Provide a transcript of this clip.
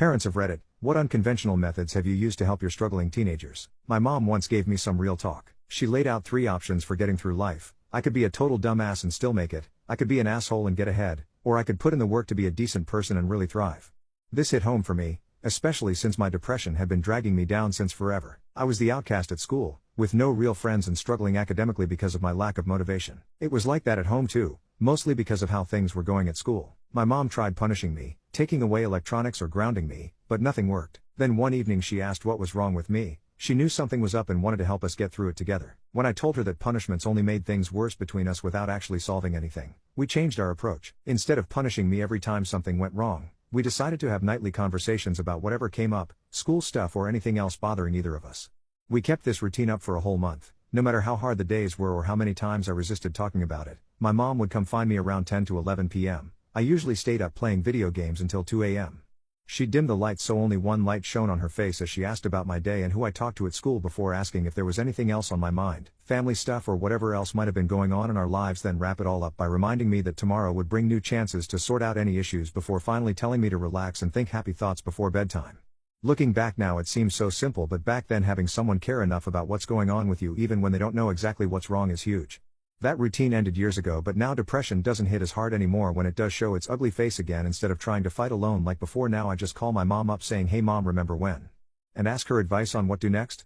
Parents of Reddit, what unconventional methods have you used to help your struggling teenagers? My mom once gave me some real talk. She laid out 3 options for getting through life. I could be a total dumbass and still make it, I could be an asshole and get ahead, or I could put in the work to be a decent person and really thrive. This hit home for me, especially since my depression had been dragging me down since forever. I was the outcast at school, with no real friends and struggling academically because of my lack of motivation. It was like that at home too, mostly because of how things were going at school. My mom tried punishing me, taking away electronics or grounding me, but nothing worked. Then one evening she asked what was wrong with me. She knew something was up and wanted to help us get through it together. When I told her that punishments only made things worse between us without actually solving anything, we changed our approach. Instead of punishing me every time something went wrong, we decided to have nightly conversations about whatever came up, school stuff or anything else bothering either of us. We kept this routine up for a whole month. No matter how hard the days were or how many times I resisted talking about it, my mom would come find me around 10 to 11 p.m. I usually stayed up playing video games until 2 a.m. She'd dim the lights so only one light shone on her face as she asked about my day and who I talked to at school before asking if there was anything else on my mind, family stuff or whatever else might have been going on in our lives, then wrap it all up by reminding me that tomorrow would bring new chances to sort out any issues before finally telling me to relax and think happy thoughts before bedtime. Looking back now it seems so simple, but back then having someone care enough about what's going on with you even when they don't know exactly what's wrong is huge. That routine ended years ago, but now depression doesn't hit as hard anymore when it does show its ugly face again. Instead of trying to fight alone like before, now I just call my mom up saying, "Hey mom, remember when?" and ask her advice on what to do next.